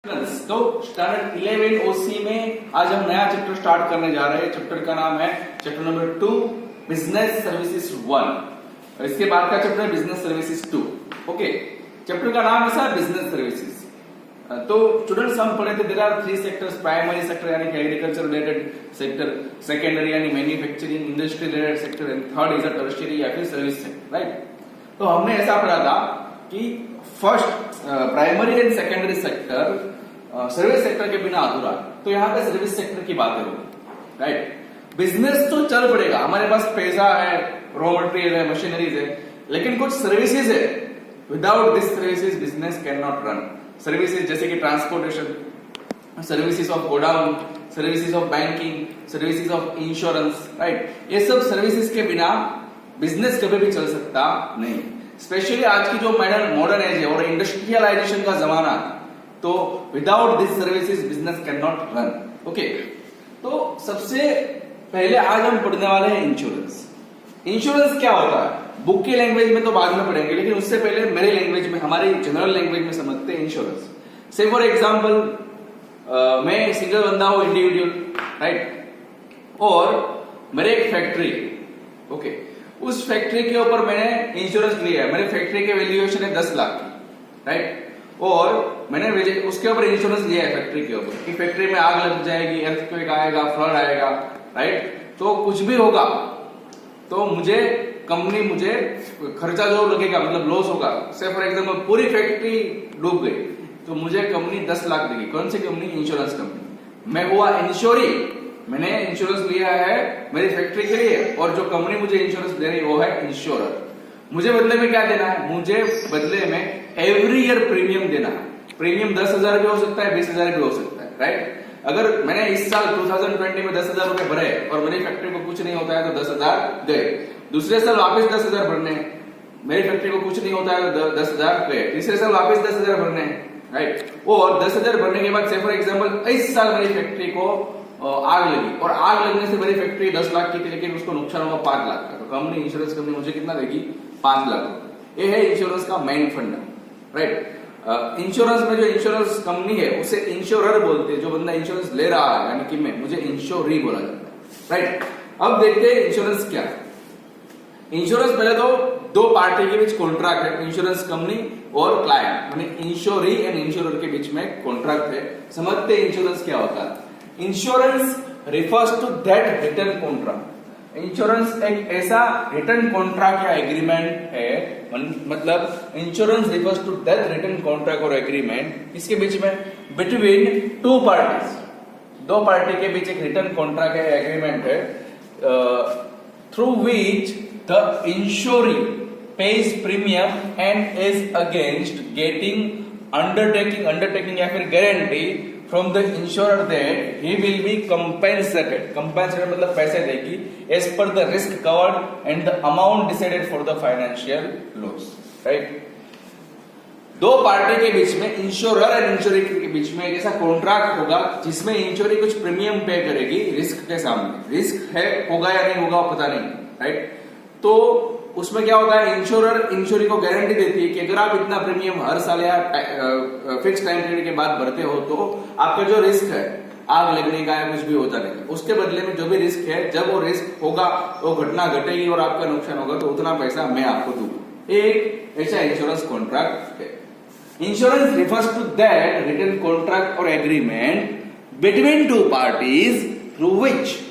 तो स्टैंडर्ड 11 ओसी में आज हम नया चैप्टर स्टार्ट करने जा रहे हैं। चैप्टर का नाम है चैप्टर नंबर 2 बिजनेस सर्विसेज 1। इसके बाद का चैप्टर है बिजनेस सर्विसेज 2। ओके, चैप्टर का नाम ऐसा है बिजनेस सर्विसेज। तो स्टूडेंट्स हम पढ़े थे there are 3 sectors, primary sector यानी कि एग्रीकल्चर रिलेटेड सेक्टर, सेकेंडरी यानी manufacturing industry related sector and third is a tertiary या फिर सर्विस सेक्टर, राइट। तो हमने ऐसा पढ़ा था कि first primary and secondary sector service sector के बिना अधूरा है। तो यहाँ पे सर्विस सेक्टर की बातें होगी, राइट। बिजनेस तो चल पड़ेगा, हमारे पास पैसा है, रॉ मटेरियल है, मशीनरीज है, लेकिन कुछ सर्विसेज है। Without this services business can not run. Services जैसे कि transportation, services of godown, services of banking, services of insurance, right. ये सब सर्विसेज के बिना बिजनेस कभी भी चल सकता नहीं। स्पेशली आज की जो मॉडर्न एज है और इंडस्ट्रियलाइजेशन का जमाना है, तो without this services business can not run. Okay, तो सबसे पहले आज हम पढ़ने वाले हैं इंश्योरेंस। इंश्योरेंस क्या होता है बुक की लैंग्वेज में तो बाद में पढ़ेंगे, लेकिन उससे पहले मेरे लैंग्वेज में, हमारी जनरल लैंग्वेज में समझते हैं इंश्योरेंस। से फॉर एग्जांपल मैं सिंगल बंदा हूं, इंडिविजुअल, राइट, और मेरे एक फैक्ट्री, ओके, उस फैक्ट्री के ऊपर मैंने इंश्योरेंस लिया है। मेरे फैक्ट्री के वैल्यूएशन है 10 लाख की, राइट, और मैंने उसके ऊपर इंश्योरेंस लिया है फैक्ट्री के ऊपर कि फैक्ट्री में आग लग जाएगी, अर्थक्वेक आएगा, फ्लड आएगा, राइट। तो कुछ भी होगा तो मुझे कंपनी, मुझे खर्चा जो लगेगा, मतलब लॉस होगा, से फॉर एग्जांपल पूरी फैक्ट्री डूब गई तो मुझे कंपनी 10 लाख देगी। कौन सी कंपनी? Insurance company. मैं हुआ इंश्योरी, मैंने इंश्योरेंस लिया है मेरी फैक्ट्री के लिए, और जो कंपनी मुझे इंश्योरेंस दे रही है वो है इंश्योरर। मुझे बदले में क्या देना है? मुझे बदले में एवरी ईयर प्रीमियम देना है। प्रीमियम 10,000 भी हो सकता है, 20,000 भी हो सकता है, राइट। अगर मैंने इस साल 2020 में 10,000 रुपए भरे और मेरी फैक्ट्री को कुछ नहीं होता है तो 10,000 गए। दूसरे साल वापस 10,000 भरने, मेरी फैक्ट्री को कुछ नहीं होता है तो 10,000 गए। तीसरे साल वापस 10,000 भरने, राइट। और 10,000 भरने के बाद से फॉर एग्जाम्पल इस साल मेरी फैक्ट्री को आग लगी, और आग लगने से मेरी फैक्ट्री 10 लाख की थी, लेकिन उसको नुकसान हुआ 5 लाख का, तो कंपनी, इंश्योरेंस कंपनी मुझे कितना देगी? 5 लाख। ये है इंश्योरेंस का मेन फंडा, राइट। इंश्योरेंस में जो इंश्योरेंस कंपनी है उसे इंश्योरर बोलते हैं। जो बंदा इंश्योरेंस ले रहा है यानी कि मैं, मुझे इंश्योरी बोला जाता है, राइट। अब देखते हैं इंश्योरेंस क्या है। इंश्योरेंस पहले तो दो पार्टी के बीच कॉन्ट्रैक्ट है, इंश्योरेंस कंपनी और क्लाइंट, यानी इंश्योरी एंड इंश्योरर के बीच में कॉन्ट्रैक्ट है। समझते हैं इंश्योरेंस क्या होता है। Insurance refers to that written contract. Insurance एक ऐसा रिटर्न कॉन्ट्रैक्ट या एग्रीमेंट है, मतलब insurance refers to that return contract और एग्रीमेंट, इसके बीच में बिटवीन टू पार्टीज, दो पार्टी के बीच एक रिटर्न कॉन्ट्रैक्ट है, एग्रीमेंट है, through which the insuree pays premium and is against getting undertaking या फिर guarantee from the insurer that he will be compensated मतलब पैसे देगी as per the risk covered and the amount decided for the financial loss, right। दो party के बीच में, insurer और इंश्योरी के बीच में एक ऐसा कॉन्ट्रैक्ट होगा जिसमें इंश्योरी कुछ प्रीमियम पे करेगी रिस्क के सामने। रिस्क है, होगा या नहीं होगा पता नहीं, राइट। तो उसमें क्या होता है, इंश्योरर इंश्योरी को गारंटी देती है कि अगर आप इतना प्रीमियम हर साल या फिक्स टाइम पीरियड के बाद भरते हो तो आपका जो रिस्क है आग लगने का या कुछ भी हो जाने का, उसके बदले में जो भी रिस्क है, जब वो रिस्क होगा, वो घटना घटेगी और आपका नुकसान होगा तो उतना पैसा मैं आपको दूंगा। एक ऐसा इंश्योरेंस कॉन्ट्रैक्ट है। Insurance refers to that written contract और agreement between two parties through which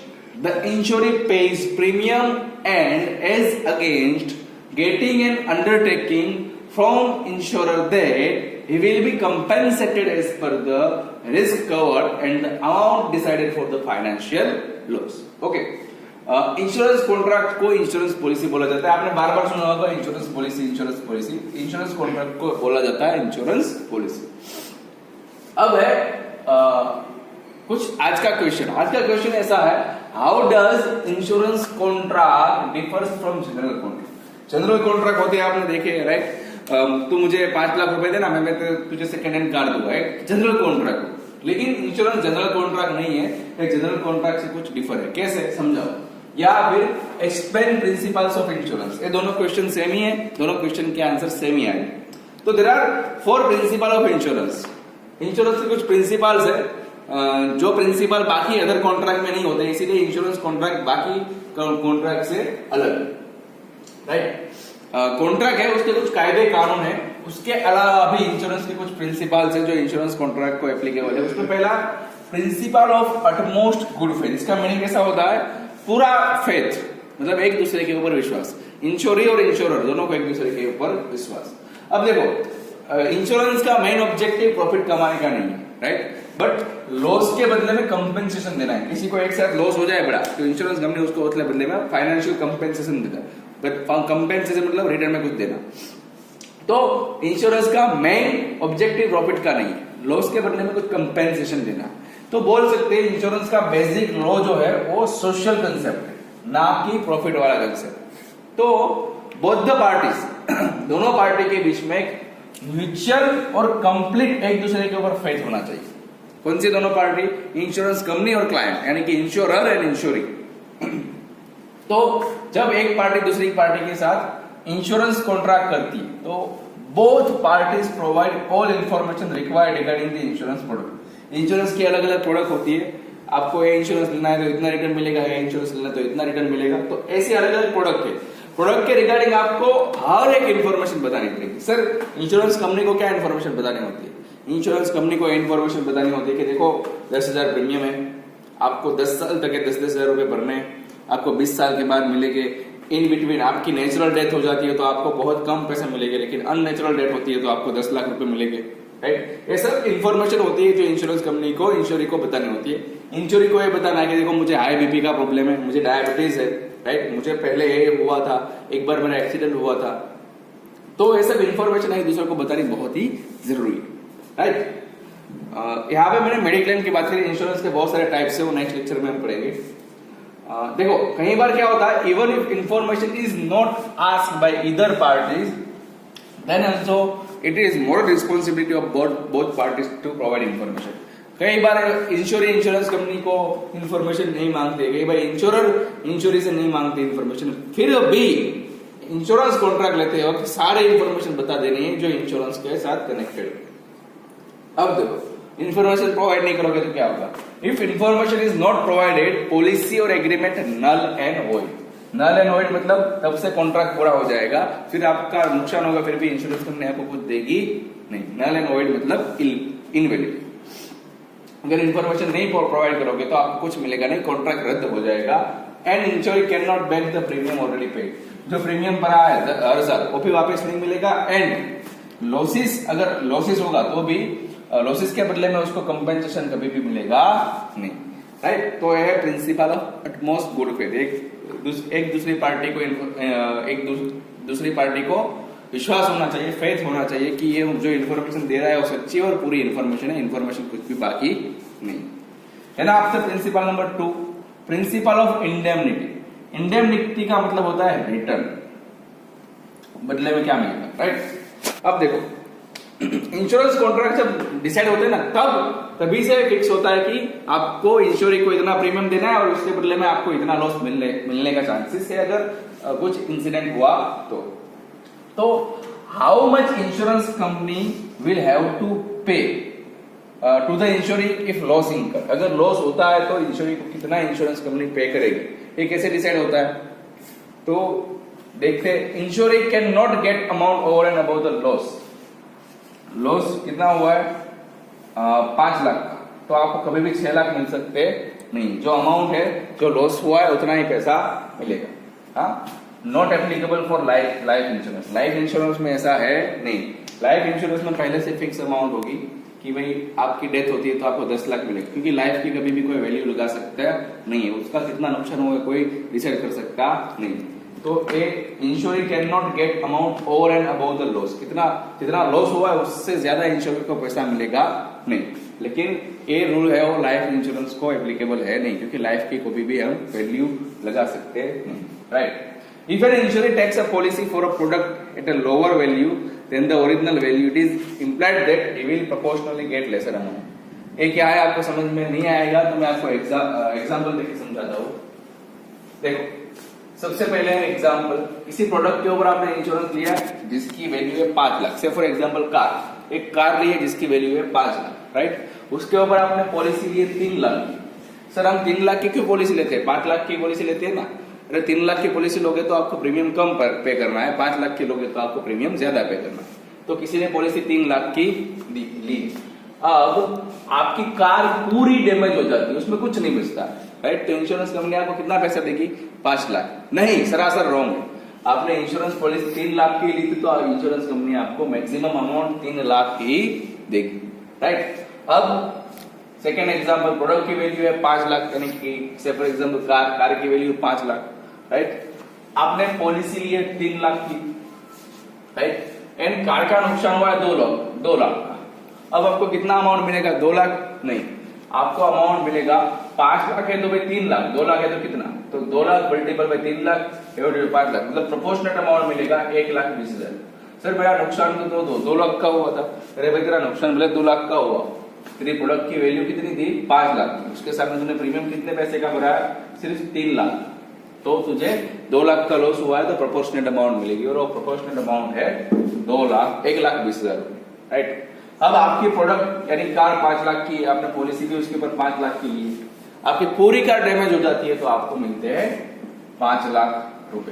the insurer pays premium and is against getting an undertaking from insurer that he will be compensated as per the risk covered and the amount decided for the financial loss। Okay, insurance contract को insurance policy बोला जाता है। आपने बार बार सुना होगा insurance policy, insurance policy. Insurance contract को बोला जाता है इंश्योरेंस पॉलिसी। अब है कुछ आज का क्वेश्चन ऐसा है, how does insurance contract differs from general contract. General contract होते हैं, आपने देखे, राइट। तू मुझे 5 लाख रुपए देना, मैं तुझे सेकंड हैंड कार दूंगा, एक जनरल कॉन्ट्रैक्ट। लेकिन इंश्योरेंस जनरल कॉन्ट्रैक्ट नहीं है, एक जनरल कॉन्ट्रैक्ट से कुछ डिफर है। कैसे, समझाओ, या फिर एक्सप्लेन प्रिंसिपल्स ऑफ इंश्योरेंस। ये दोनों क्वेश्चन सेम ही है, दोनों क्वेश्चन के आंसर सेम ही आए। तो there are 4 principle of insurance. Insurance के कुछ प्रिंसिपल्स है जो प्रिंसिपल बाकी अदर कॉन्ट्रैक्ट में नहीं होते, इसीलिए इंश्योरेंस कॉन्ट्रैक्ट बाकी कॉन्ट्रैक्ट से अलग, राइट। कॉन्ट्रैक्ट है उसके कुछ कायदे कानून है, उसके अलावा भी इंश्योरेंस के कुछ प्रिंसिपल्स है जो इंश्योरेंस कॉन्ट्रैक्ट को एप्लीकेबल है। उसमें पहला principle of utmost good faith, इसका मीनिंग कैसा होता है, पूरा फेथ मतलब एक दूसरे के ऊपर विश्वास, इंश्योरी और इंश्योरर दोनों को एक दूसरे के ऊपर विश्वास। अब देखो इंश्योरेंस का मेन ऑब्जेक्टिव प्रॉफिट कमाने का नहीं है, राइट, बट लॉस के बदले में कंपेंसेशन देना है। किसी को एक साथ लॉस हो जाए बड़ा तो इंश्योरेंस कंपनी उसको उसके बदले में फाइनेंशियल कंपेंसेशन देता है, कंपेंसेशन मतलब रिटर्न में कुछ देना। तो इंश्योरेंस का मेन ऑब्जेक्टिव प्रॉफिट का नहीं है, लॉस के बदले में कुछ कंपेंसेशन देना। तो बोल सकते हैं इंश्योरेंस का बेसिक लॉ जो है वो सोशल कंसेप्ट है, ना कि प्रॉफिट वाला कंसेप्ट। तो बोथ द पार्टीज दोनों पार्टी के बीच में एक म्यूचुअल और कंप्लीट एक दूसरे के ऊपर फेथ होना चाहिए। कौन सी दोनों पार्टी, इंश्योरेंस कंपनी और क्लाइंट, यानी कि इंश्योरर एंड इंश्योरी। तो जब एक पार्टी दूसरी पार्टी के साथ इंश्योरेंस कॉन्ट्रैक्ट करती है तो both parties provide all information required regarding the insurance product. Insurance की अलग अलग प्रोडक्ट होती है, आपको ये इंश्योरेंस लेना है तो इतना रिटर्न मिलेगा, ये इंश्योरेंस लेना तो इतना रिटर्न मिलेगा। तो ऐसे अलग अलग प्रोडक्ट है, प्रोडक्ट के रिगार्डिंग आपको हर एक इंफॉर्मेशन बतानी पड़ेगी। सर इंश्योरेंस कंपनी को क्या इंफॉर्मेशन बतानी होती है, इंश्योरेंस कंपनी को इंफॉर्मेशन बतानी होती है कि देखो 10,000 प्रीमियम है, आपको 10 साल तक 10-10 हजार रुपए भरने हैं, आपको 20 साल के बाद मिलेंगे, इन बिटवीन आपकी नेचुरल डेथ हो जाती है तो आपको बहुत कम पैसे मिलेंगे, लेकिन अननेचुरल डेथ होती है तो आपको 10 लाख रुपए मिलेंगे, राइट। ये सब इंफॉर्मेशन होती है जो इंश्योरेंस कंपनी को इंश्योरी को बतानी होती है। इंश्योरी को ये बताना है कि देखो मुझे हाई बीपी का प्रॉब्लम है, मुझे डायबिटीज है, राइट, मुझे पहले ये हुआ था, एक बार मेरा एक्सीडेंट हुआ था। तो ये सब इंफॉर्मेशन एक दूसरे को बतानी बहुत ही जरूरी है, राइट। यहाँ पे मैंने मेडिक्लेम की बात करी, इंश्योरेंस के बहुत सारे टाइप्स है, वो नेक्स्ट लेक्चर में हम पढ़ेंगे। देखो कई बार क्या होता है, even if information is not asked by either parties then also it is moral responsibility of both parties to provide information. कई बार इंश्योरेंस कंपनी को इंफॉर्मेशन नहीं मांगते, कई बार इंश्योरी से नहीं मांगते इंफॉर्मेशन, फिर भी इंश्योरेंस कॉन्ट्रैक्ट लेते हो सारे इंफॉर्मेशन बता देनी है जो इंश्योरेंस के साथ कनेक्टेड। अब देखो इंफॉर्मेशन प्रोवाइड नहीं करोगे तो क्या होगा, if information is not provided policy और agreement null and void. Null and void मतलब तब से कॉन्ट्रैक्ट पूरा हो जाएगा, फिर आपका नुकसान होगा, फिर भी इंश्योरेंस कंपनी आपको कुछ देगी नहीं। नल एंड वॉइड मतलब इनवैलिड। अगर इंफॉर्मेशन नहीं प्रोवाइड करोगे तो आपको कुछ मिलेगा नहीं, कॉन्ट्रैक्ट रद्द हो जाएगा। And इंश्योरी can not bank the premium already paid, जो प्रीमियम भरा है हर साल वो भी वापस नहीं मिलेगा। एंड लॉसेस, अगर लॉसेस होगा तो भी लॉसेस के बदले में उसको कंपेंसेशन कभी भी मिलेगा नहीं, राइट। तो यह principle of utmost good faith, एक दूसरी पार्टी को दूसरी पार्टी को विश्वास होना चाहिए, फेथ होना चाहिए कि ये जो इन्फॉर्मेशन दे रहा है वो सच्ची और पूरी इन्फॉर्मेशन है, इन्फॉर्मेशन कुछ भी बाकी नहीं है ना। आपसे principle number 2, principle of indemnity. Indemnity का मतलब होता है रिटर्न, बदले में क्या मिलेगा, राइट। अब देखो इंश्योरेंस कॉन्ट्रैक्ट जब डिसाइड होते हैं ना तभी से फिक्स होता है कि आपको इंश्योरी को इतना प्रीमियम देना है और उसके बदले में आपको इतना लॉस मिलने का चांसेस है अगर कुछ इंसिडेंट हुआ तो how much insurance company will have to pay to the insuree if loss incur. अगर लॉस होता है तो इंश्योरी को कितना इंश्योरेंस कंपनी पे करेगी, ये कैसे डिसाइड होता है। तो देखते हैं, इंश्योरी can not gate amount over and about the loss. Loss कितना हुआ है 5 लाख का, तो आपको कभी भी 6 लाख मिल सकते नहीं, जो अमाउंट है जो लॉस हुआ है उतना ही पैसा मिलेगा। Not applicable for life insurance. Life insurance में ऐसा है नहीं, लाइफ इंश्योरेंस में पहले से फिक्स अमाउंट होगी कि भाई आपकी डेथ होती है तो आपको 10 लाख मिलेगा, क्योंकि लाइफ की कभी भी कोई वैल्यू लगा सकता नहीं है, उसका कितना नुकसान होगा कोई डिसाइड कर सकता नहीं। तो इंश्योरी can not gate amount over and about the loss, जितना लॉस हुआ है उससे ज्यादा इंश्योरी को पैसा मिलेगा नहीं। लेकिन ये रूल है वो लाइफ इंश्योरेंस को एप्लीकेबल है नहीं, क्योंकि लाइफ की कभी भी हम वैल्यू लगा सकते नहीं, right. If an insurer takes a policy for a product at a lower value than the original value, it is implied that he will proportionally get lesser amount। ये क्या है आपको समझ में नहीं आएगा तो मैं आपको एग्जाम्पल देके समझाता हूँ। देखो सबसे पहले एग्जाम्पल, किसी प्रोडक्ट के ऊपर आपने इंश्योरेंस लिया जिसकी वैल्यू है 5 लाख, से फॉर एग्जाम्पल कार। एक कार ली है जिसकी वैल्यू है 5 लाख, राइट। उसके ऊपर आपने पॉलिसी ली है 3 लाख की। सर हम 3 लाख की क्यों पॉलिसी लेते हैं, 5 लाख की पॉलिसी लेते हैं ना। अरे 3 लाख की पॉलिसी लोगे तो आपको प्रीमियम कम पे करना है, 5 लाख की लोगे तो आपको प्रीमियम ज्यादा पे करना है। तो किसी ने पॉलिसी 3 लाख की ली। अब आपकी कार पूरी डैमेज हो जाती है, उसमें कुछ नहीं बचता, राइट। तो इंश्योरेंस कंपनी आपको कितना पैसा देगी, 5 लाख। नहीं, सरासर रॉन्ग है। आपने इंश्योरेंस पॉलिसी 3 लाख की ली थी तो इंश्योरेंस कंपनी आपको मैक्सिमम अमाउंट 3 लाख ही देगी, राइट। अब सेकेंड एग्जांपल, प्रोडक्ट की वैल्यू है 5 लाख, यानी कि से फॉर एग्जांपल कार की वैल्यू 5 लाख, राइट। आपने पॉलिसी ली है 3 लाख की, राइट। एंड कार का नुकसान हुआ है 2 लाख का। अब आपको कितना अमाउंट मिलेगा, 2 लाख नहीं, आपको अमाउंट मिलेगा 5 लाख है तो भाई 3 लाख, 2 लाख है तो कितना, तो 2 lakh multiple bye 3 lakh divided 5 lakh, मतलब प्रोपोर्शनेट अमाउंट मिलेगा 1,20,000। सर मेरा नुकसान तो 2 लाख का हुआ था। अरे भाई तेरा नुकसान बोले 2 लाख का हुआ, तेरी प्रोडक्ट की वैल्यू कितनी थी, 5 लाख, उसके सामने तूने प्रीमियम कितने पैसे का भरा है, सिर्फ 3 लाख, तो तुझे 2 लाख का लॉस हुआ है तो प्रोपोर्शनेट अमाउंट मिलेगी, और वो प्रोपोर्शनेट अमाउंट है 1,20,000, राइट। अब आपकी प्रोडक्ट यानी कार 5 लाख की, आपने पॉलिसी ली उसके ऊपर 5 लाख की ली, आपकी पूरी कार डैमेज हो जाती है तो आपको मिलते हैं 5 लाख रुपए,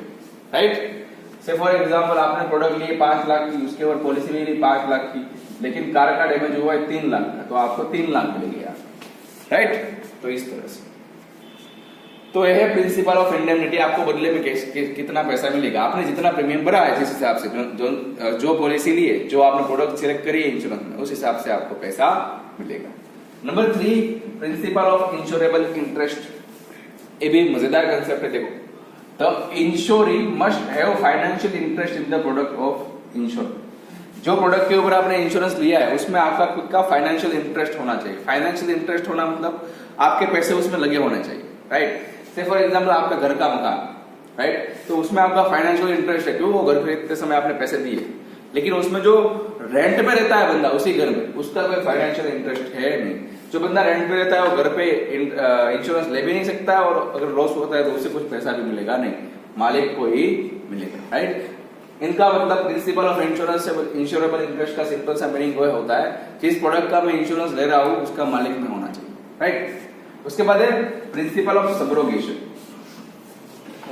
राइट। से फॉर एग्जांपल आपने प्रोडक्ट ली 5 लाख की, उसके ऊपर पॉलिसी भी ली 5 लाख की, लेकिन कार का डैमेज हुआ है 3 लाख का, तो आपको 3 लाख मिलेगी यार, राइट। तो इस तरह से तो यह है प्रिंसिपल ऑफ इंडेमनिटी। आपको बदले में कितना पैसा मिलेगा, आपने जितना प्रिमियम भरा है जिस हिसाब से, जो पॉलिसी ली है, जो आपने प्रोडक्ट सिलेक्ट करी है इंश्योरेंस में, उस हिसाब से आपको पैसा मिलेगा। Number 3, principle of insurable interest. ये भी मजेदार कंसेप्ट है। देखो, the इंश्योरी must have financial interest in the product of ensure. जो प्रोडक्ट के ऊपर आपने इंश्योरेंस लिया है उसमें आपका खुद का फाइनेंशियल इंटरेस्ट होना चाहिए। फाइनेंशियल इंटरेस्ट होना मतलब आपके पैसे उसमें लगे होने चाहिए, राइट। से फॉर एग्जांपल आपका घर का मकान, राइट, तो उसमें आपका फाइनेंशियल इंटरेस्ट है, क्यों, वो घर खरीदते समय आपने पैसे दिए, लेकिन उसमें जो रेंट पे रहता है बंदा उसी घर में, उसका कोई फाइनेंशियल इंटरेस्ट है नहीं। जो बंदा रेंट पे रहता है वो घर पे इंश्योरेंस ले भी नहीं सकता, और अगर लॉस होता है तो उसे कुछ पैसा भी मिलेगा नहीं, मालिक को ही मिलेगा, राइट। इनका मतलब principal of insurance insurable interest का सिंपल सा मीनिंग वो होता है, जिस प्रोडक्ट का मैं इंश्योरेंस ले रहा हूं उसका मालिक में होना चाहिए, राइट। उसके बाद है principal of subrogation.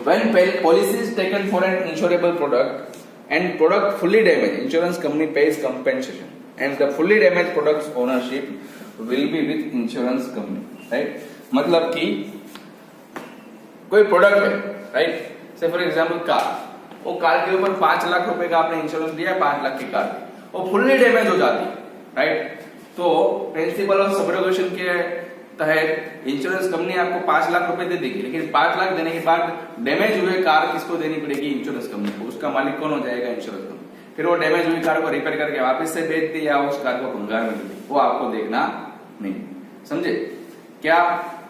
When policy is taken for an insurable product and product fully damaged, insurance company pays compensation, and the fully damaged product's ownership will be with insurance company, right? मतलब कि कोई product है, right, से for example car, वो car के ऊपर 5 लाख रुपए का आपने इंश्योरेंस दिया है, 5 लाख की कार, वो फुल्ली डैमेज हो जाती है, राइट। तो प्रिंसिपल ऑफ सबरोगेशन के तहत इंश्योरेंस कंपनी आपको 5 लाख रुपए दे देगी, लेकिन 5 लाख देने के बाद डैमेज हुए कार किसको देनी पड़ेगी, इंश्योरेंस कंपनी को। उसका मालिक कौन हो जाएगा, इंश्योरेंस कंपनी। फिर वो डैमेज हुई कार को रिपेयर करके वापस से बेच दी या उस कार को भंगार में दे दी, वो आपको देखना नहीं, समझे क्या,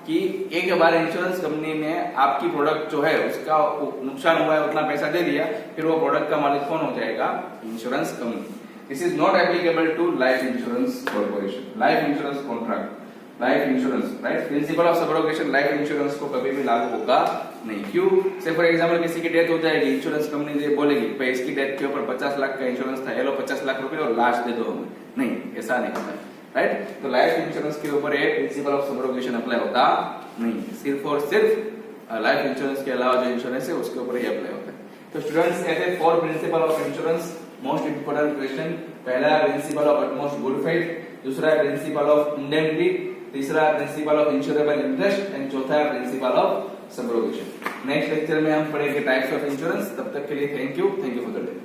कि एक बार इंश्योरेंस कंपनी ने आपकी प्रोडक्ट जो है उसका नुकसान हुआ है उतना पैसा दे दिया, फिर वो प्रोडक्ट का मालिक कौन हो जाएगा, insurance company. This is not applicable to life insurance corporation, life insurance contract, life insurance, right. Principle of subrogation life insurance को कभी भी लागू होगा नहीं। क्यों, से फॉर एग्जांपल किसी की डेथ हो जाएगी, इंश्योरेंस कंपनी ये बोलेगी भाई इसकी डेथ के ऊपर 50 लाख का इंश्योरेंस था, ये लो 50 लाख रुपए और लाश दे दो हमें, नहीं, ऐसा नहीं होता, राइट। तो लाइफ इंश्योरेंस के ऊपर ये प्रिंसिपल ऑफ सबरोगेशन अप्लाई होता नहीं, सिर्फ और सिर्फ लाइफ इंश्योरेंस के अलावा जो इंश्योरेंस है उसके ऊपर ही अप्लाई होता है। तो स्टूडेंट्स कहते 4 principle of insurance, most important question. पहला है principle of utmost good faith, दूसरा है प्रिंसिपल ऑफ इंडेमनिटी, तीसरा है principle of insurable interest, and चौथा है principal of subrogation. Next lecture में हम पढ़ेंगे टाइप्स ऑफ इंश्योरेंस। तब तक के लिए thank you for the day.